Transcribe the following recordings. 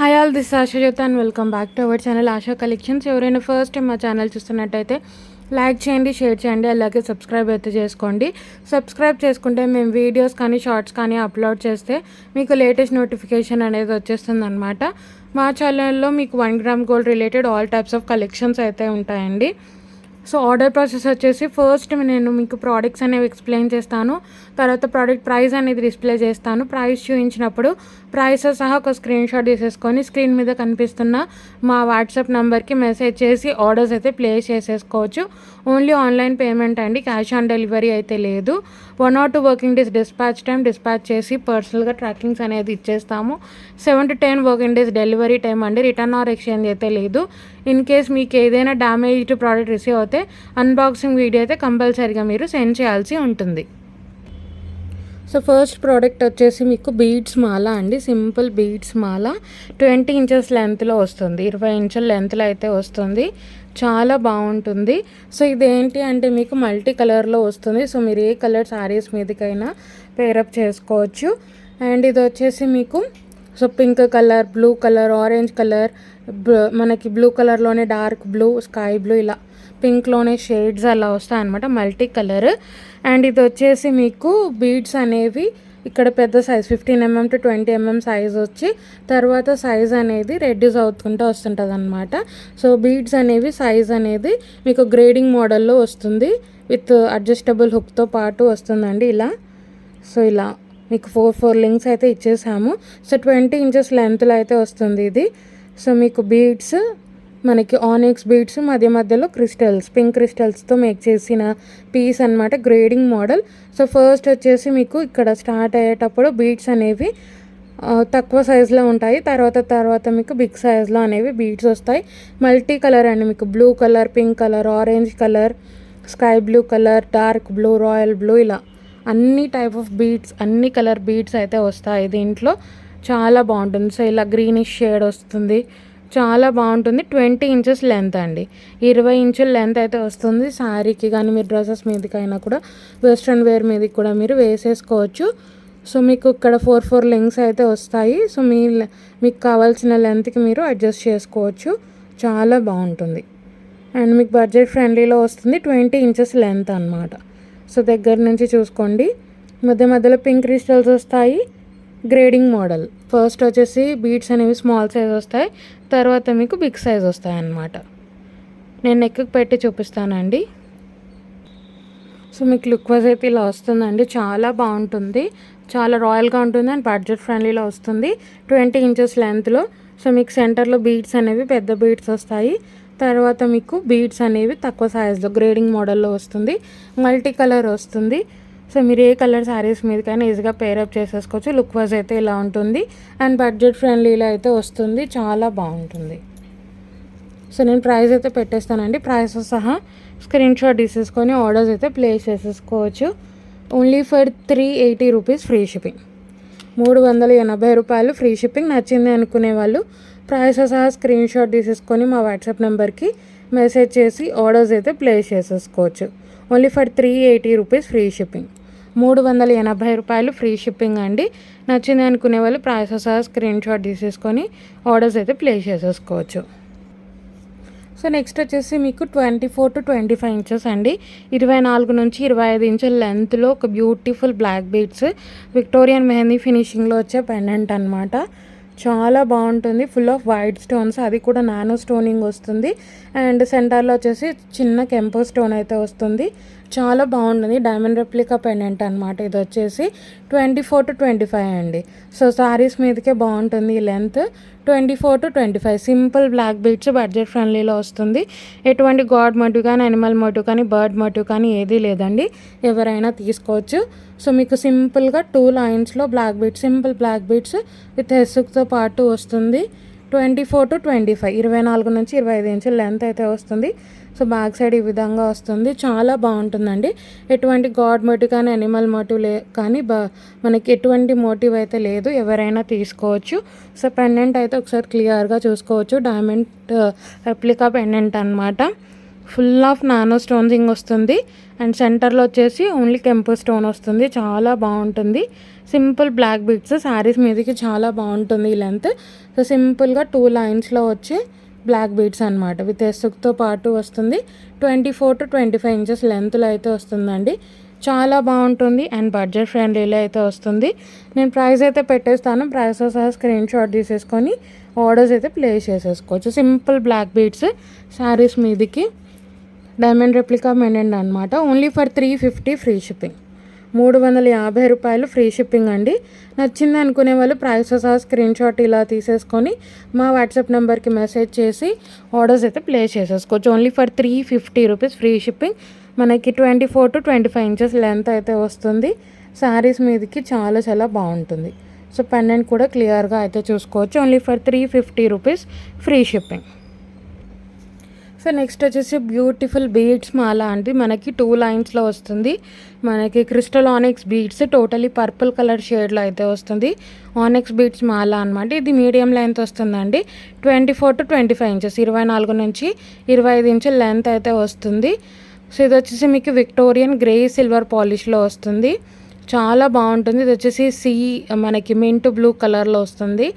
Hi all, this Asha Jyothi and welcome back to our channel Asha collections. ఎవరైనా first time మా channel చూస్తున్నట్టయితే like చేయండి, share చేయండి, అలాగే సబ్స్క్రైబ్ అయితే చేసుకోండి. సబ్స్క్రైబ్ చేసుకుంటే మేము వీడియోస్ కానీ షార్ట్స్ కానీ అప్లోడ్ చేస్తే మీకు లేటెస్ట్ నోటిఫికేషన్ అనేది వచ్చేస్తుంది అనమాట. మా ఛానల్లో మీకు 1 gram gold related all types of collections అయితే ఉంటాయండి. సో ఆర్డర్ ప్రాసెస్ వచ్చేసి ఫస్ట్ నేను మీకు ప్రోడక్ట్స్ అనేవి ఎక్స్ప్లెయిన్ చేస్తాను. తర్వాత ప్రోడక్ట్ ప్రైస్ అనేది డిస్ప్లే చేస్తాను. ప్రైస్ చూపించినప్పుడు ప్రైస్ సహా ఒక స్క్రీన్ షాట్ తీసేసుకొని స్క్రీన్ మీద కనిపిస్తున్న మా వాట్సాప్ నెంబర్కి మెసేజ్ చేసి ఆర్డర్స్ అయితే ప్లేస్ చేసేసుకోవచ్చు. ఓన్లీ ఆన్లైన్ పేమెంట్ అండి, క్యాష్ ఆన్ డెలివరీ అయితే లేదు. 1 or 2 వర్కింగ్ డేస్ డిస్పాచ్ చేసి పర్సనల్గా ట్రాకింగ్స్ అనేది ఇచ్చేస్తాము. 7 to 10 working days delivery time అండి. రిటర్న్ ఆర్ ఎక్స్చేంజ్ అయితే లేదు. ఇన్ కేస్ మీకు ఏదైనా డ్యామేజ్డ్ ప్రోడక్ట్ రిసీవ్ అయితే అన్బాక్సింగ్ వీడియో అయితే కంపల్సరీగా మీరు సెండ్ చేయాల్సి ఉంటుంది. సో ఫస్ట్ ప్రోడక్ట్ వచ్చేసి మీకు బీడ్స్ మాల అండి. సింపుల్ బీడ్స్ మాల 20 ఇంచెస్ లెంత్లో వస్తుంది, 20 ఇంచుల లెంత్లో అయితే వస్తుంది. చాలా బాగుంటుంది. సో ఇదేంటి అంటే మీకు మల్టీ కలర్లో వస్తుంది. సో మీరు ఏ కలర్ శారీస్ మీదకైనా పేరప్ చేసుకోవచ్చు. అండ్ ఇది వచ్చేసి మీకు so pink colour, blue colour, orange colour, మనకి బ్లూ కలర్లోనే డార్క్ బ్లూ, స్కై బ్లూ, ఇలా పింక్లోనే షేడ్స్ అలా వస్తాయి అనమాట, మల్టీ కలర్. అండ్ ఇది వచ్చేసి మీకు బీడ్స్ అనేవి ఇక్కడ పెద్ద size 15 mm to 20 mm size వచ్చి తర్వాత సైజ్ అనేది రెడ్యూస్ అవుతుంటూ వస్తుంటుంది అనమాట. సో బీడ్స్ అనేవి సైజ్ అనేది మీకు గ్రేడింగ్ మోడల్లో వస్తుంది, విత్ అడ్జస్టబుల్ హుక్తో పాటు వస్తుందండి ఇలా. సో ఇలా మీకు 4 లింక్స్ అయితే ఇచ్చేసాము. సో 20 ఇంచెస్ లెంత్లో అయితే వస్తుంది ఇది. సో మీకు బీడ్స్ మనకి ఆనిక్స్ బీడ్స్ మధ్యలో క్రిస్టల్స్, పింక్ క్రిస్టల్స్తో మేక్ చేసిన పీస్ అనమాట, గ్రేడింగ్ మోడల్. సో ఫస్ట్ వచ్చేసి మీకు ఇక్కడ స్టార్ట్ అయ్యేటప్పుడు బీడ్స్ అనేవి తక్కువ సైజులో ఉంటాయి, తర్వాత మీకు బిగ్ సైజులో అనేవి బీడ్స్ వస్తాయి. మల్టీ కలర్ అండి, మీకు blue colour, pink colour, orange colour, sky blue colour, dark blue, royal blue, ఇలా అన్ని టైప్ ఆఫ్ బీడ్స్, అన్ని కలర్ బీడ్స్ అయితే వస్తాయి దీంట్లో. చాలా బాగుంటుంది. సో ఇలా గ్రీనిష్ షేడ్ వస్తుంది, చాలా బాగుంటుంది. 20 ఇంచెస్ లెంత్ అండి, 20 ఇంచుల లెంత్ అయితే వస్తుంది. శారీకి కానీ మీరు డ్రెస్సెస్ మీదకైనా కూడా, వెస్ట్రన్ వేర్ మీదకి కూడా మీరు వేసేసుకోవచ్చు. సో మీకు ఇక్కడ 4 లింక్స్ అయితే వస్తాయి. సో మీకు కావాల్సిన లెంత్కి మీరు అడ్జస్ట్ చేసుకోవచ్చు. చాలా బాగుంటుంది. అండ్ మీకు బడ్జెట్ ఫ్రెండ్లీలో వస్తుంది, 20 ఇంచెస్ లెంత్ అనమాట. సో దగ్గర నుంచి చూసుకోండి, మధ్యలో పింక్ క్రిస్టల్స్ వస్తాయి, గ్రేడింగ్ మోడల్. ఫస్ట్ వచ్చేసి బీడ్స్ అనేవి స్మాల్ సైజ్ వస్తాయి, తర్వాత మీకు బిగ్ సైజ్ వస్తాయి అన్నమాట. నేను నెక్కి పెట్టి చూపిస్తానండి. సో మీకు లుక్ వైజ్ అయితే ఇలా వస్తుందండి, చాలా బాగుంటుంది, చాలా రాయల్గా ఉంటుంది అండ్ బడ్జెట్ ఫ్రెండ్లీలో వస్తుంది. 20 ఇంచెస్ లెంత్లో. సో మీకు సెంటర్లో బీడ్స్ అనేవి పెద్ద బీడ్స్ వస్తాయి, తర్వాత మీకు బీడ్స్ అనేవి తక్కువ సైజులో గ్రేడింగ్ మోడల్లో వస్తుంది, మల్టీ కలర్ వస్తుంది. సో మీరు ఏ కలర్ శారీస్ మీదకైనా ఈజీగా పేరప్ చేసేసుకోవచ్చు. లుక్ వైజ్ అయితే ఇలా ఉంటుంది అండ్ బడ్జెట్ ఫ్రెండ్లీలో అయితే వస్తుంది, చాలా బాగుంటుంది. సో నేను ప్రైస్ అయితే పెట్టేస్తానండి, ప్రైస్ సహా స్క్రీన్ షాట్ తీసేసుకొని ఆర్డర్స్ అయితే ప్లేస్ చేసేసుకోవచ్చు. Only for 380 rupees free shipping, 380 రూపాయలు ఫ్రీ షిప్పింగ్. నచ్చింది అనుకునే వాళ్ళు ప్రైస్ సహా స్క్రీన్ షాట్ తీసేసుకొని మా వాట్సాప్ నెంబర్కి మెసేజ్ చేసి ఆర్డర్స్ అయితే ప్లేస్ చేసేసుకోవచ్చు. Only for 380 rupees free shipping, 380 రూపాయలు ఫ్రీ షిప్పింగ్ అండి. నచ్చింది అనుకునే వాళ్ళు ప్రైస్ సహా స్క్రీన్ షాట్ తీసేసుకొని ఆర్డర్స్ అయితే ప్లేస్ చేసేసుకోవచ్చు. సో నెక్స్ట్ వచ్చేసి మీకు 24 to 25 ఇంచెస్ అండి, 24 నుంచి 25 ఇంచుల లెంత్లో ఒక beautiful black beads Victorian mehndi ఫినిషింగ్లో వచ్చే పెండెంట్ అనమాట. చాలా బాగుంటుంది, ఫుల్ ఆఫ్ వైట్ స్టోన్స్, అది కూడా నానో స్టోనింగ్ వస్తుంది. అండ్ సెంటర్లో వచ్చేసి చిన్న కెంపో స్టోన్ అయితే వస్తుంది. చాలా బాగుంటుంది, డైమండ్ రెప్లికా పెండెంట్ అనమాట. ఇది వచ్చేసి 24 to 25 అండి. సో శారీస్ మీదకే బాగుంటుంది ఈ length. 24 to 25 simple black beads, budget ఫ్రెండ్లీలో వస్తుంది. ఎటువంటి గాడ్ మోటివ్ కానీ, అనిమల్ మోటివ్ కానీ, బర్డ్ మోటివ్ కానీ ఏదీ లేదండి, ఎవరైనా తీసుకోవచ్చు. సో మీకు సింపుల్గా 2 లైన్స్లో black beads, simple black beads with హెస్సుక్తో పాటు వస్తుంది. 24 to 25, 24 నుంచి 25 ఇంచుల లెంత్ అయితే వస్తుంది. సో బ్యాక్ సైడ్ ఈ విధంగా వస్తుంది, చాలా బాగుంటుందండి. ఎటువంటి గాడ్ మోటివ్ కానీ, అనిమల్ మోటివ్ కానీ మనకి ఎటువంటి మోటివ్ అయితే లేదు, ఎవరైనా తీసుకోవచ్చు. సో పెండెంట్ అయితే ఒకసారి క్లియర్గా చూసుకోవచ్చు, డైమండ్ రెప్లికా పెండెంట్ అనమాట. ఫుల్ ఆఫ్ నానో స్టోన్సింగ్ వస్తుంది. అండ్ సెంటర్లో వచ్చేసి ఓన్లీ కెంపు స్టోన్ వస్తుంది. చాలా బాగుంటుంది. సింపుల్ బ్లాక్ బీడ్స్ శారీస్ మీదకి చాలా బాగుంటుంది ఈ లెంత్. సో సింపుల్గా 2 లైన్స్లో వచ్చే బ్లాక్ బీడ్స్ అనమాట. విత్ ఎస్సుక్తో పాటు వస్తుంది. 24 to 25 ఇంచెస్ లెంత్లో అయితే వస్తుందండి. చాలా బాగుంటుంది అండ్ బడ్జెట్ ఫ్రెండ్లీలో అయితే వస్తుంది. నేను ప్రైస్ అయితే పెట్టేస్తాను. ప్రైస్తో సహా స్క్రీన్ షాట్ తీసేసుకొని ఆర్డర్స్ అయితే ప్లేస్ చేసేసుకోవచ్చు. సింపుల్ బ్లాక్ బీడ్స్ శారీస్ మీదకి డైమండ్ రెప్లికా మెయింటెండ్ అనమాట. Only for 350 free shipping. 350 రూపాయలు ఫ్రీ షిప్పింగ్ అండి. నచ్చింది అనుకునే వాళ్ళు ప్రైస్తో సహా స్క్రీన్ షాట్ ఇలా తీసేసుకొని మా వాట్సాప్ నెంబర్కి మెసేజ్ చేసి ఆర్డర్స్ అయితే ప్లేస్ చేసేసుకోవచ్చు. Only for 350 rupees free shipping. మనకి 24 to 25 ఇంచెస్ లెంత్ అయితే వస్తుంది. శారీస్ మీదకి చాలా చాలా బాగుంటుంది. సో పెండెంట్ కూడా క్లియర్గా అయితే చూసుకోవచ్చు. Only for 350 rupees free shipping. So next వచ్చేసి బ్యూటిఫుల్ బీడ్స్ మాల అండి. మనకి 2 లైన్స్లో వస్తుంది. మనకి crystal onyx beads totally purple colour షేడ్లో అయితే వస్తుంది. ఆనిక్స్ బీడ్స్ మాల అనమాట. ఇది మీడియం లెంత్ వస్తుందండి. 24 to 25 ఇంచెస్ 24 నుంచి 25 ఇంచుల లెంత్ అయితే వస్తుంది. సో ఇది వచ్చేసి మీకు విక్టోరియన్ గ్రే సిల్వర్ పాలిష్లో వస్తుంది. చాలా బాగుంటుంది. ఇది వచ్చేసి మనకి మింట్ బ్లూ కలర్లో వస్తుంది.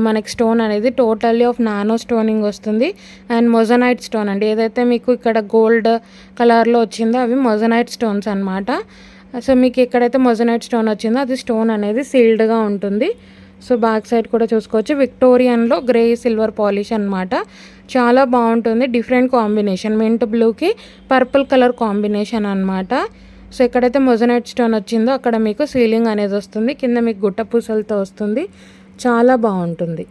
మనకి స్టోన్ అనేది టోటల్లీ ఆఫ్ నానో స్టోనింగ్ వస్తుంది. అండ్ మొజనైట్ స్టోన్ అండి. ఏదైతే మీకు ఇక్కడ గోల్డ్ కలర్లో వచ్చిందో అవి మొజనైట్ స్టోన్స్ అనమాట. సో మీకు ఎక్కడైతే మొజనైట్ స్టోన్ వచ్చిందో అది స్టోన్ అనేది సీల్డ్గా ఉంటుంది. సో బ్యాక్ సైడ్ కూడా చూసుకోవచ్చు. విక్టోరియన్లో గ్రే సిల్వర్ పాలిష్ అనమాట. చాలా బాగుంటుంది. డిఫరెంట్ కాంబినేషన్ మింట్ బ్లూకి పర్పుల్ కలర్ కాంబినేషన్ అనమాట. సో ఎక్కడైతే మొజనైట్ స్టోన్ వచ్చిందో అక్కడ మీకు సీలింగ్ అనేది వస్తుంది. కింద మీకు గుట్ట పూసలతో వస్తుంది. చాలా బాగుంటుంది.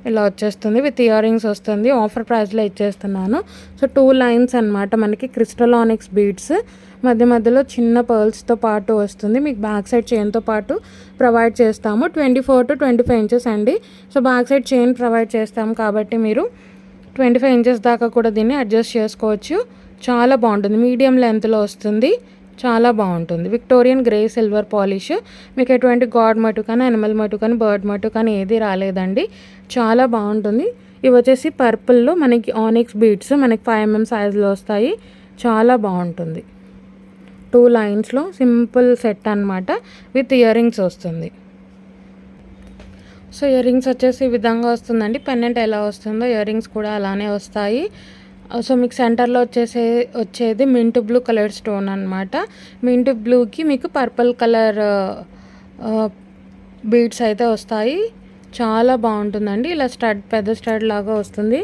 ఇలా వచ్చేస్తుంది. విత్ ఇయర్ రింగ్స్ వస్తుంది. ఆఫర్ ప్రైస్లో ఇచ్చేస్తున్నాను. సో 2 లైన్స్ అనమాట. మనకి క్రిస్టల్ ఆనిక్స్ బీడ్స్ మధ్య మధ్యలో చిన్న పర్ల్స్తో పాటు వస్తుంది. మీకు బ్యాక్ సైడ్ చైన్తో పాటు ప్రొవైడ్ చేస్తాము. 24 to 25 ఇంచెస్ అండి. So back side chain provide చేస్తాము కాబట్టి మీరు 25 ఇంచెస్ దాకా కూడా దీన్ని అడ్జస్ట్ చేసుకోవచ్చు. చాలా బాగుంటుంది. మీడియం లెంత్లో వస్తుంది. చాలా బాగుంటుంది. Victorian grey silver polish. మీకు ఎటువంటి గాడ్ మటు కానీ అనిమల్ మటు కానీ బర్డ్ మటు కానీ ఏది రాలేదండి. చాలా బాగుంటుంది. ఇవి వచ్చేసి పర్పుల్లో మనకి ఆనిక్స్ బీడ్స్ మనకి 5mm సైజులో వస్తాయి. చాలా బాగుంటుంది. 2 లైన్స్లో సింపుల్ సెట్ అనమాట. విత్ ఇయర్ రింగ్స్ వస్తుంది. సో ఇయర్ రింగ్స్ వచ్చేసి ఈ విధంగా వస్తుందండి. పెండెంట్ ఎలా వస్తుందో ఇయర్ రింగ్స్ కూడా అలానే వస్తాయి. సో మీకు సెంటర్లో వచ్చేది మింట్ బ్లూ కలర్ స్టోన్ అనమాట. మింట్ బ్లూకి మీకు పర్పుల్ కలర్ బీడ్స్ అయితే వస్తాయి. చాలా బాగుంటుందండి. ఇలా పెద్ద స్టడ్ లాగా వస్తుంది.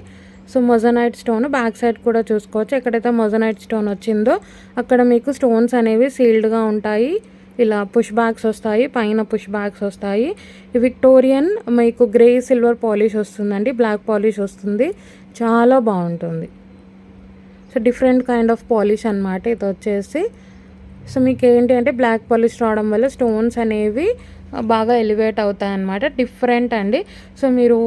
So moissanite stone back side కూడా చూసుకోవచ్చు. ఎక్కడైతే మొజనైట్ స్టోన్ వచ్చిందో అక్కడ మీకు స్టోన్స్ అనేవి సీల్డ్గా ఉంటాయి. ఇలా పుష్ బ్యాగ్స్ వస్తాయి. పైన పుష్ బ్యాగ్స్ వస్తాయి. విక్టోరియన్ మీకు గ్రే సిల్వర్ పాలిష్ వస్తుందండి. బ్లాక్ పాలిష్ వస్తుంది. చాలా బాగుంటుంది. So different kind of polish అనమాట ఇది వచ్చేసి. సో మీకు ఏంటి అంటే బ్లాక్ పాలిష్ రావడం వల్ల స్టోన్స్ అనేవి బాగా ఎలివేట్ అవుతాయి అన్నమాట. డిఫరెంట్ అండి. సో మీరు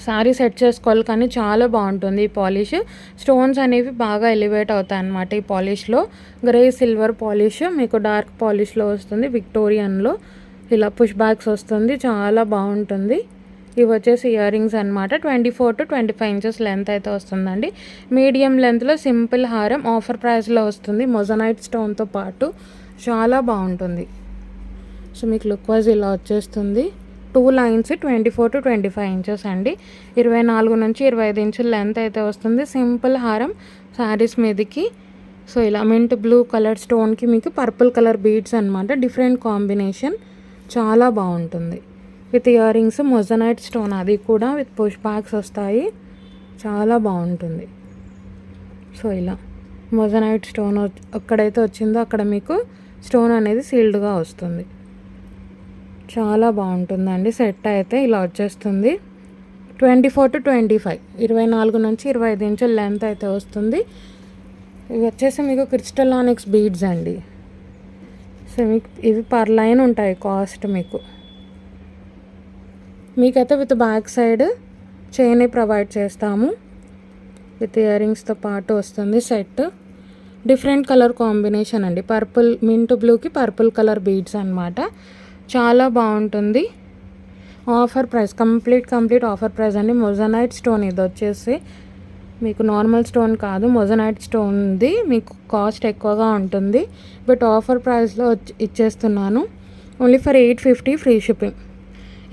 శారీ సెట్ చేసుకోవాలి కానీ చాలా బాగుంటుంది ఈ పాలిష్. స్టోన్స్ అనేవి బాగా ఎలివేట్ అవుతాయి అన్నమాట ఈ పాలిష్లో. గ్రే సిల్వర్ పాలిష్ మీకు డార్క్ పాలిష్లో వస్తుంది. విక్టోరియన్లో ఇలా పుష్ బ్యాగ్స్ వస్తుంది. చాలా బాగుంటుంది. ఇవి వచ్చేసి ఇయర్ రింగ్స్ అనమాట. 24 to 25 ఇంచెస్ లెంత్ అయితే వస్తుందండి. మీడియం లెంత్లో సింపుల్ హారం ఆఫర్ ప్రైస్లో వస్తుంది. మొజనైట్ స్టోన్తో పాటు చాలా బాగుంటుంది. సో మీకు లుక్ వైజ్ ఇలా వచ్చేస్తుంది. 2 లైన్స్ 24 to 25 ఇంచెస్ అండి. 24 నుంచి 25 ఇంచుల లెంత్ అయితే వస్తుంది. సింపుల్ హారం శారీస్ మీదకి. సో ఇలా మింట్ బ్లూ కలర్ స్టోన్కి మీకు పర్పుల్ కలర్ బీడ్స్ అనమాట. Different combination. చాలా బాగుంటుంది. With ear rings moissanite stone అది కూడా విత్ పుష్ బ్యాగ్స్ వస్తాయి. చాలా బాగుంటుంది. సో ఇలా మొజనైట్ స్టోన్ ఎక్కడైతే వచ్చిందో అక్కడ మీకు స్టోన్ అనేది సీల్డ్గా వస్తుంది. చాలా బాగుంటుందండి. సెట్ అయితే ఇలా వచ్చేస్తుంది. 24 to 25 24 నుంచి 25 ఇంచుల లెంత్ అయితే వస్తుంది. ఇవి వచ్చేసి మీకు క్రిస్టల్ ఆనిక్స్ బీడ్స్ అండి. సో మీకు ఇవి పర్ లైన్ ఉంటాయి కాస్ట్. మీకైతే with back side chain provide చేస్తాము. విత్ ఇయర్ రింగ్స్తో పాటు వస్తుంది సెట్. డిఫరెంట్ కలర్ కాంబినేషన్ అండి. పర్పుల్ మింట్ బ్లూకి పర్పుల్ కలర్ బీడ్స్ అనమాట. చాలా బాగుంటుంది. Offer price complete offer price అండి. మొజనైట్ స్టోన్ ఇది వచ్చేసి మీకు నార్మల్ స్టోన్ కాదు, మొజనైట్ స్టోన్ ఉంది. మీకు కాస్ట్ ఎక్కువగా ఉంటుంది, బట్ ఆఫర్ ప్రైస్లో ఇచ్చేస్తున్నాను. Only for 850 free shipping.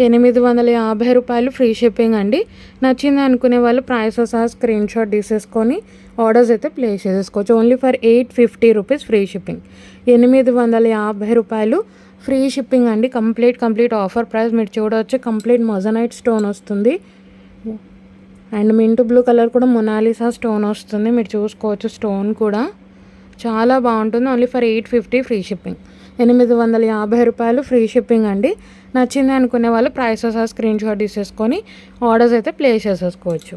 850 రూపాయలు ఫ్రీ షిప్పింగ్ అండి. నచ్చింది అనుకునే వాళ్ళు ప్రైస్ సహా స్క్రీన్ షాట్ తీసేసుకొని ఆర్డర్స్ అయితే ప్లేస్ చేసేసుకోవచ్చు. Only for 850 rupees free shipping. 850 రూపాయలు ఫ్రీ షిప్పింగ్ అండి. Complete offer price. మీరు చూడవచ్చు, కంప్లీట్ మొజనైట్ స్టోన్ వస్తుంది అండ్ మింట్ బ్లూ కలర్ కూడా మొనాలిసా స్టోన్ వస్తుంది. మీరు చూసుకోవచ్చు, స్టోన్ కూడా చాలా బాగుంటుంది. Only for 850 free shipping. 850 రూపాయలు ఫ్రీ షిప్పింగ్ అండి. నచ్చింది అనుకునే వాళ్ళు ప్రైస్ సహా స్క్రీన్ షాట్ తీసేసుకొని ఆర్డర్స్ అయితే ప్లేస్ చేసేసుకోవచ్చు.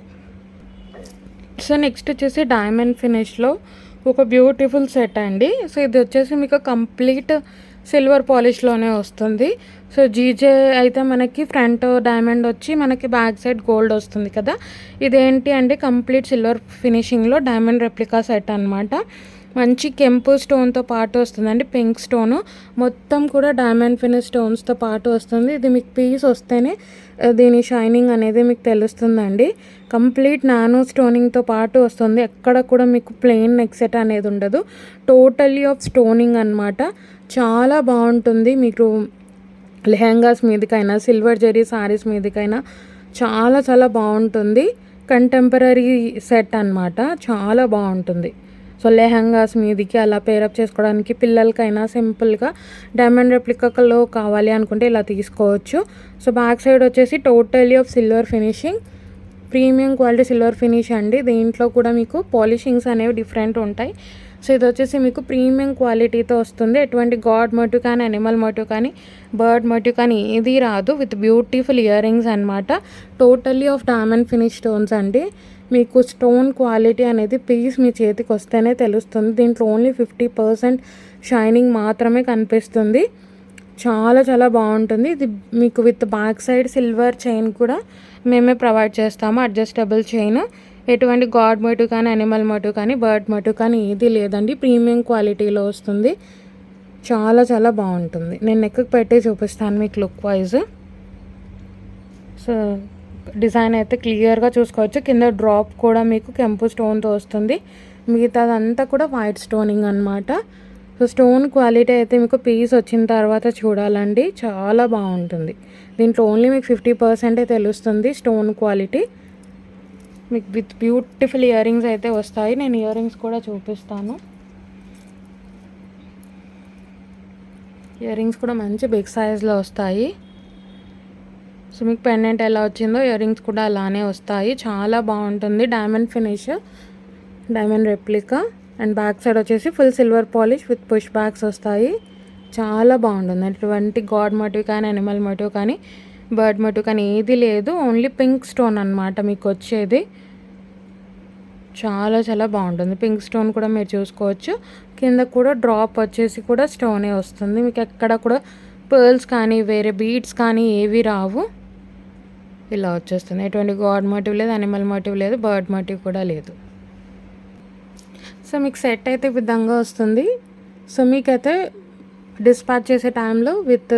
సో నెక్స్ట్ వచ్చేసి డైమండ్ ఫినిష్లో ఒక బ్యూటిఫుల్ సెట్ అండి. సో ఇది వచ్చేసి మీకు కంప్లీట్ సిల్వర్ పాలిష్లోనే వస్తుంది. సో జీజే అయితే మనకి ఫ్రంట్ డైమండ్ వచ్చి మనకి బ్యాక్ సైడ్ గోల్డ్ వస్తుంది కదా. ఇదేంటి అంటే కంప్లీట్ సిల్వర్ ఫినిషింగ్లో డైమండ్ రెప్లికా సెట్ అనమాట. మంచి కెంపు స్టోన్తో పాటు వస్తుందండి. పింక్ స్టోను మొత్తం కూడా డైమండ్ ఫినిష్ స్టోన్స్తో పాటు వస్తుంది. ఇది మీకు పీస్ వస్తేనే దీని షైనింగ్ అనేది మీకు తెలుస్తుందండి. కంప్లీట్ నానో స్టోనింగ్తో పాటు వస్తుంది. ఎక్కడ కూడా మీకు ప్లెయిన్ నెక్ సెట్ అనేది ఉండదు. టోటలీ ఆఫ్ స్టోనింగ్ అనమాట. చాలా బాగుంటుంది. మీకు లెహంగాస్ మీదకైనా, సిల్వర్ జరీ సారీస్ మీదకైనా చాలా బాగుంటుంది. కంటెంపరీ సెట్ అనమాట. చాలా బాగుంటుంది. సో లెహంగాస్ మీదికి అలా పేరప్ చేసుకోవడానికి, పిల్లలకైనా సింపుల్గా డైమండ్ రెప్లికాలో కావాలి అనుకుంటే ఇలా తీసుకోవచ్చు. సో బ్యాక్ సైడ్ వచ్చేసి totally of silver finishing, premium quality silver finish అండి. దీంట్లో కూడా మీకు పాలిషింగ్స్ అనేవి డిఫరెంట్ ఉంటాయి. సో ఇది వచ్చేసి మీకు ప్రీమియం క్వాలిటీతో వస్తుంది. ఎటువంటి గాడ్ మోటివ్ కానీ, అనిమల్ మోటివ్ కానీ, బర్డ్ మోటివ్ కానీ ఏది రాదు. విత్ బ్యూటిఫుల్ ఇయర్ రింగ్స్ అనమాట. Totally of diamond finish stones అండి. మీకు స్టోన్ క్వాలిటీ అనేది పీస్ మీ చేతికి వస్తేనే తెలుస్తుంది. దీంట్లో ఓన్లీ 50% షైనింగ్ మాత్రమే కనిపిస్తుంది. చాలా బాగుంటుంది. ఇది మీకు with back side silver chain కూడా మేమే ప్రొవైడ్ చేస్తాము. Adjustable chain. ఎటువంటి గాడ్ మోటివ్ కానీ, అనిమల్ మోటివ్ కానీ, బర్డ్ మోటివ్ కానీ ఏది లేదండి. ప్రీమియం క్వాలిటీలో వస్తుంది. చాలా బాగుంటుంది. నేను నెక్కి పెట్టి చూపిస్తాను మీకు లుక్ వైజ్. సో డిజైన్ అయితే క్లియర్గా చూసుకోవచ్చు. కింద డ్రాప్ కూడా మీకు కెంపు స్టోన్తో వస్తుంది. మిగతాదంతా కూడా వైట్ స్టోనింగ్ అనమాట. సో స్టోన్ క్వాలిటీ అయితే మీకు పీస్ వచ్చిన తర్వాత చూడాలండి, చాలా బాగుంటుంది. దీంట్లో ఓన్లీ మీకు 50% తెలుస్తుంది స్టోన్ క్వాలిటీ. మీకు విత్ బ్యూటిఫుల్ ఇయర్ రింగ్స్ అయితే వస్తాయి. నేను ఇయర్ రింగ్స్ కూడా చూపిస్తాను. ఇయర్ రింగ్స్ కూడా మంచి బిగ్ సైజ్లో వస్తాయి. సో మీకు పెండెంట్ ఎలా వచ్చిందో ఇయర్ రింగ్స్ కూడా అలానే వస్తాయి. చాలా బాగుంటుంది. Diamond finish, diamond replica and back side వచ్చేసి full silver polish with push backs వస్తాయి. చాలా బాగుంటుంది. ఎటువంటి గాడ్ మోటివ్ కానీ, అనిమల్ మోటివ్ కానీ, బర్డ్ మోటివ్ కానీ ఏది లేదు. ఓన్లీ పింక్ స్టోన్ అనమాట మీకు వచ్చేది. చాలా బాగుంటుంది. పింక్ స్టోన్ కూడా మీరు చూసుకోవచ్చు. కింద కూడా డ్రాప్ వచ్చేసి కూడా స్టోనే వస్తుంది. మీకు ఎక్కడ కూడా పర్ల్స్ కానీ, వేరే బీడ్స్ కానీ ఏవి రావు. ఇలా వచ్చేస్తుంది. ఎటువంటి గాడ్ మోటివ్ లేదు, అనిమల్ మోటివ్ లేదు, బర్డ్ మోటివ్ కూడా లేదు. సో మీకు సెట్ అయితే ఈ విధంగా వస్తుంది. సో మీకైతే డిస్పాచ్ చేసే టైంలో విత్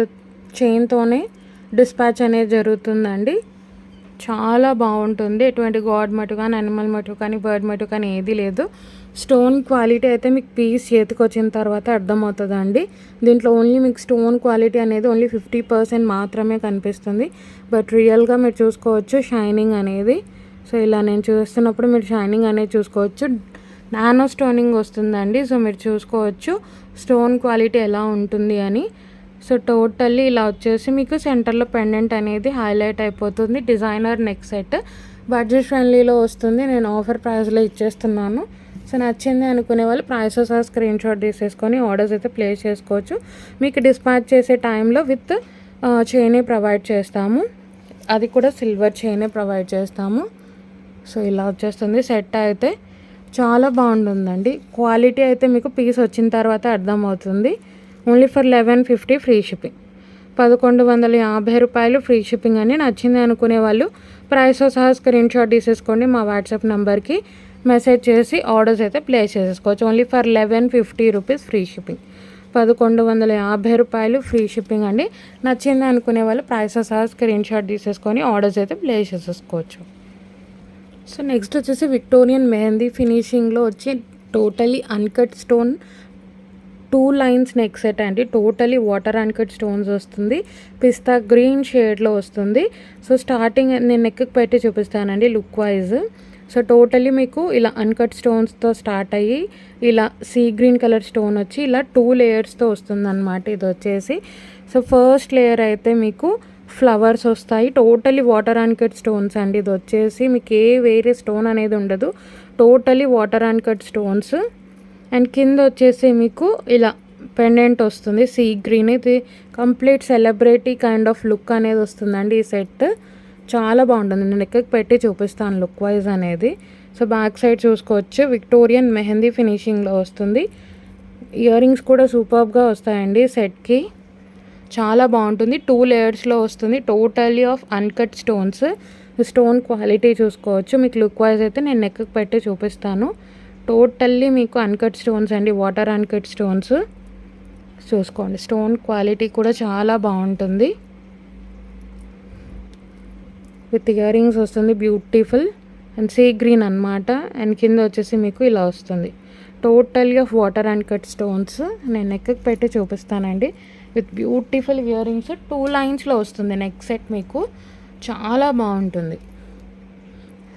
చైన్తోనే డిస్పాచ్ అనేది జరుగుతుందండి. చాలా బాగుంటుంది. ఎటువంటి గాడ్ మోటివ్ కానీ, అనిమల్ మోటివ్ కానీ, బర్డ్ మోటివ్ కానీ ఏది లేదు. స్టోన్ క్వాలిటీ అయితే మీకు పీస్ చేతికి వచ్చిన తర్వాత అర్థమవుతుందండి. దీంట్లో ఓన్లీ మీకు స్టోన్ క్వాలిటీ అనేది ఓన్లీ 50% మాత్రమే కనిపిస్తుంది. బట్ రియల్గా మీరు చూసుకోవచ్చు షైనింగ్ అనేది. సో ఇలా నేను చూస్తున్నప్పుడు మీరు షైనింగ్ అనేది చూసుకోవచ్చు. నానో స్టోనింగ్ వస్తుందండి. సో మీరు చూసుకోవచ్చు స్టోన్ క్వాలిటీ ఎలా ఉంటుంది అని. సో టోటల్లీ ఇలా వచ్చేసి మీకు సెంటర్లో పెండెంట్ అనేది హైలైట్ అయిపోతుంది. డిజైనర్ నెక్ సెట్ బడ్జెట్ ఫ్రెండ్లీలో వస్తుంది. నేను ఆఫర్ ప్రైస్లో ఇచ్చేస్తున్నాను. సో నచ్చింది అనుకునే వాళ్ళు ప్రైసెస్ స్క్రీన్ షాట్ తీసేసుకొని ఆర్డర్స్ అయితే ప్లేస్ చేసుకోవచ్చు. మీకు డిస్పాచ్ చేసే టైంలో విత్ చైనే ప్రొవైడ్ చేస్తాము. అది కూడా సిల్వర్ చైనే ప్రొవైడ్ చేస్తాము. సో ఇలా వచ్చేస్తుంది సెట్ అయితే. చాలా బాగుంటుందండి. క్వాలిటీ అయితే మీకు పీస్ వచ్చిన తర్వాత అర్థమవుతుంది. Only for 1150 free shipping. 1150 రూపాయలు ఫ్రీ షిప్పింగ్ అని. నచ్చింది అనుకునే వాళ్ళు ప్రైస్తో సహా స్క్రీన్ షాట్ తీసేసుకోండి. మా వాట్సాప్ నెంబర్కి మెసేజ్ చేసి ఆర్డర్స్ అయితే ప్లేస్ చేసేసుకోవచ్చు. Only for 1150 rupees free shipping. 1150 రూపాయలు ఫ్రీ షిప్పింగ్ అండి. నచ్చింది అనుకునే వాళ్ళు ప్రైస్తో సహా స్క్రీన్ షాట్ తీసేసుకొని ఆర్డర్స్ అయితే ప్లేస్ చేసేసుకోవచ్చు. సో నెక్స్ట్ వచ్చేసి విక్టోరియన్ మెహందీ ఫినిషింగ్లో వచ్చి totally uncut stone 2 lines neck set అండి. టోటలీ వాటర్ అన్కట్ స్టోన్స్ వస్తుంది. పిస్తా గ్రీన్ షేడ్లో వస్తుంది. సో స్టార్టింగ్ నేను నెక్కి పెట్టి చూపిస్తానండి లుక్ వైజ్. సో టోటలీ మీకు ఇలా అన్కట్ స్టోన్స్తో స్టార్ట్ అయ్యి ఇలా సీ గ్రీన్ కలర్ స్టోన్ వచ్చి ఇలా 2 లేయర్స్తో వస్తుందన్నమాట. ఇది వచ్చేసి సో ఫస్ట్ లేయర్ అయితే మీకు ఫ్లవర్స్ వస్తాయి. టోటలీ వాటర్ అన్కట్ స్టోన్స్ అండి. ఇది వచ్చేసి మీకు వేరే స్టోన్ అనేది ఉండదు. Totally water uncut stones. And కింద వచ్చేసి మీకు ఇలా పెండెంట్ వస్తుంది సీ గ్రీన్. ఇది complete celebrity kind of look అనేది వస్తుందండి. ఈ సెట్ చాలా బాగుంటుంది. నేను ఎక్కడికి పెట్టి చూపిస్తాను లుక్ వైజ్ అనేది. సో బ్యాక్ సైడ్ చూసుకోవచ్చు విక్టోరియన్ మెహందీ ఫినిషింగ్లో వస్తుంది. ఇయర్ రింగ్స్ కూడా సూపర్గా వస్తాయండి సెట్కి. చాలా బాగుంటుంది. 2 లేయర్స్లో వస్తుంది. Totally of uncut stones. Stone quality చూసుకోవచ్చు. మీకు లుక్ వైజ్ అయితే నేను నెక్కి పెట్టి చూపిస్తాను. టోటల్లీ మీకు అన్కట్ స్టోన్స్ అండి. వాటర్ అన్కట్ స్టోన్స్ చూసుకోండి. స్టోన్ క్వాలిటీ కూడా చాలా బాగుంటుంది. విత్ ఇయర్ రింగ్స్ వస్తుంది బ్యూటిఫుల్ అండ్ సీ గ్రీన్ అనమాట. అండ్ కింద వచ్చేసి మీకు ఇలా వస్తుంది. Totally of water uncut stones. నేను నెక్కి పెట్టి చూపిస్తానండి. విత్ బ్యూటిఫుల్ ఇయర్ రింగ్స్ 2 లైన్స్లో వస్తుంది నెక్ సెట్. మీకు చాలా బాగుంటుంది.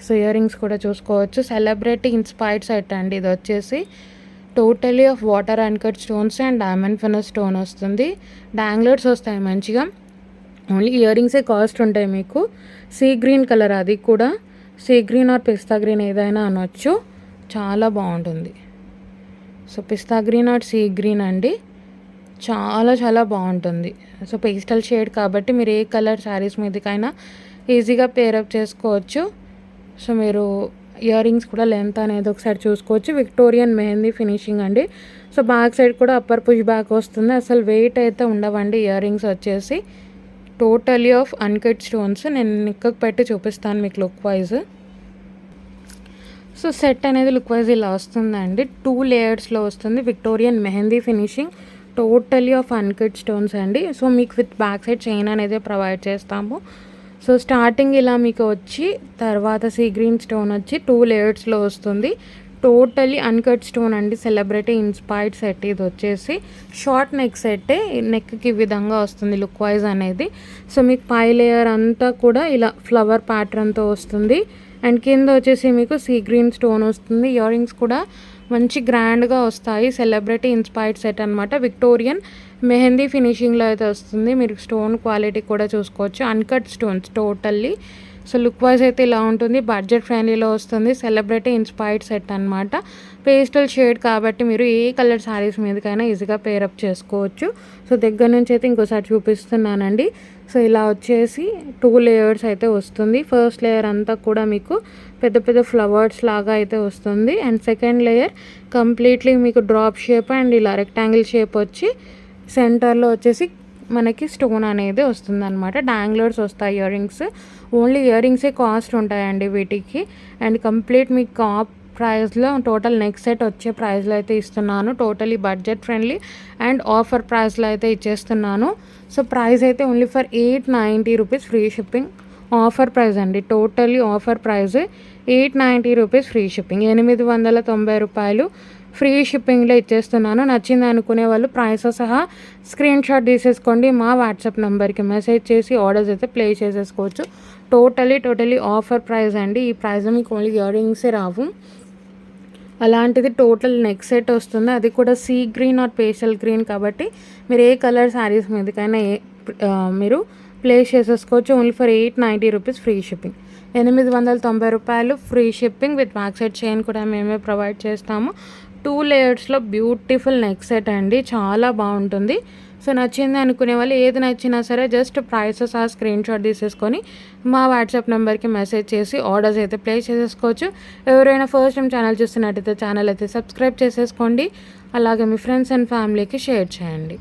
సో ఇయర్ రింగ్స్ కూడా చూసుకోవచ్చు. సెలబ్రిటీ ఇన్స్పైర్డ్ సెట్ అండి. ఇది వచ్చేసి totally of water uncut stones and diamond finish stone వస్తుంది. డాంగ్లర్స్ వస్తాయి మంచిగా. ఓన్లీ ఇయర్ రింగ్సే కాస్ట్ ఉంటాయి మీకు. సీ గ్రీన్ కలర్, అది కూడా sea green are pista green ఏదైనా అనొచ్చు. చాలా బాగుంటుంది. So pista green are sea green అండి. చాలా చాలా బాగుంటుంది. సో పేస్టల్ షేడ్ కాబట్టి మీరు ఏ కలర్ శారీస్ మీదకైనా ఈజీగా పేరప్ చేసుకోవచ్చు. సో మీరు ఇయర్ రింగ్స్ కూడా లెంత్ అనేది ఒకసారి చూసుకోవచ్చు. విక్టోరియన్ మెహందీ ఫినిషింగ్ అండి. సో బ్యాక్ సైడ్ కూడా అప్పర్ పుష్ బ్యాక్ వస్తుంది. అసలు వెయిట్ అయితే ఉండవండి ఇయర్ రింగ్స్ వచ్చేసి. Totally of uncut stones. నేను నెక్కి పెట్టి చూపిస్తాను మీకు లుక్ వైజ్. సో సెట్ అనేది లుక్ వైజ్ ఇలా వస్తుందండి. 2 లేయర్స్లో వస్తుంది. Victorian mehndi finishing. Totally of uncut stones అండి. సో మీకు విత్ బ్యాక్ సైడ్ చైన్ అనేది ప్రొవైడ్ చేస్తాము. సో స్టార్టింగ్ ఇలా మీకు వచ్చి తర్వాత సీ గ్రీన్ స్టోన్ వచ్చి 2 లేయర్స్లో వస్తుంది. టోటలీ అన్కట్ స్టోన్ అండి. Celebrity inspired set. ఇది వచ్చేసి షార్ట్ నెక్ సెట్టే. నెక్కి ఈ విధంగా వస్తుంది లుక్ వైజ్ అనేది. సో మీకు పై లేయర్ అంతా కూడా ఇలా ఫ్లవర్ ప్యాటర్న్తో వస్తుంది. అండ్ కింద వచ్చేసి మీకు సీ గ్రీన్ స్టోన్ వస్తుంది. ఇయర్ రింగ్స్ కూడా మంచి గ్రాండ్గా వస్తాయి. సెలబ్రిటీ ఇన్స్పైర్డ్ సెట్ అనమాట. విక్టోరియన్ మెహందీ ఫినిషింగ్లో అయితే వస్తుంది. మీరు స్టోన్ క్వాలిటీ కూడా చూసుకోవచ్చు. Uncut stones totally. So look wise అయితే ఇలా ఉంటుంది. బడ్జెట్ ఫ్రెండ్లీలో వస్తుంది. సెలబ్రిటీ ఇన్స్పైర్డ్ సెట్ అనమాట. పేస్టల్ షేడ్ కాబట్టి మీరు ఏ కలర్ శారీస్ మీదకైనా ఈజీగా పేరప్ చేసుకోవచ్చు. సో దగ్గర నుంచి అయితే ఇంకోసారి చూపిస్తున్నానండి. సో ఇలా వచ్చేసి 2 లేయర్స్ అయితే వస్తుంది. ఫస్ట్ లేయర్ అంతా కూడా మీకు పెద్ద పెద్ద ఫ్లవర్స్ లాగా అయితే వస్తుంది. అండ్ సెకండ్ లేయర్ కంప్లీట్లీ మీకు డ్రాప్ షేప్ అండ్ ఇలా రెక్టాంగిల్ షేప్ వచ్చి సెంటర్లో వచ్చేసి మనకి స్టోన్ అనేది వస్తుంది అనమాట. డాంగ్లర్స్ వస్తాయి ఇయర్ రింగ్స్. ఓన్లీ ఇయర్ రింగ్సే కాస్ట్ ఉంటాయండి వీటికి. అండ్ కంప్లీట్ మీకు టాప్ ప్రైస్లో టోటల్ నెక్ సెట్ వచ్చే ప్రైస్లో అయితే ఇస్తున్నాను. Totally budget friendly and offer ప్రైస్లో అయితే ఇచ్చేస్తున్నాను. సో ప్రైస్ అయితే only for 890 rupees free shipping. Offer price అండి. Totally offer price 890 rupees free shipping. 890 రూపాయలు ఫ్రీ షిప్పింగ్లో ఇచ్చేస్తున్నాను. నచ్చింది అనుకునే వాళ్ళు ప్రైస్ సహా స్క్రీన్ షాట్ తీసేసుకోండి. మా వాట్సాప్ నెంబర్కి మెసేజ్ చేసి ఆర్డర్స్ అయితే ప్లేస్ చేసేసుకోవచ్చు. టోటలీ ఆఫర్ ప్రైస్ అండి. ఈ ప్రైస్ మీకు ఓన్లీ ఇయర్ రింగ్సే రావు. అలాంటిది టోటల్ నెక్ సెట్ వస్తుంది. అది కూడా sea green are pastel green కాబట్టి మీరు ఏ కలర్ శారీస్ మీదకైనా మీరు ప్లేస్ చేసేసుకోవచ్చు. Only for 890 rupees free shipping. 890 రూపాయలు free shipping with back side chain కూడా మేమే ప్రొవైడ్ చేస్తాము. 2 లేయర్స్లో బ్యూటిఫుల్ నెక్ సెట్ అండి. చాలా బాగుంటుంది. సో నచ్చింది అనుకునే వాళ్ళు ఏది నచ్చినా సరే జస్ట్ ప్రైసెస్ ఆ స్క్రీన్ షాట్ తీసేసుకొని మా వాట్సాప్ నెంబర్కి మెసేజ్ చేసి ఆర్డర్స్ అయితే ప్లేస్ చేసేసుకోవచ్చు. ఎవరైనా ఫస్ట్ టైం ఛానల్ చూస్తున్నట్టయితే ఛానల్ అయితే సబ్స్క్రైబ్ చేసేసుకోండి. అలాగే మీ ఫ్రెండ్స్ అండ్ ఫ్యామిలీకి షేర్ చేయండి.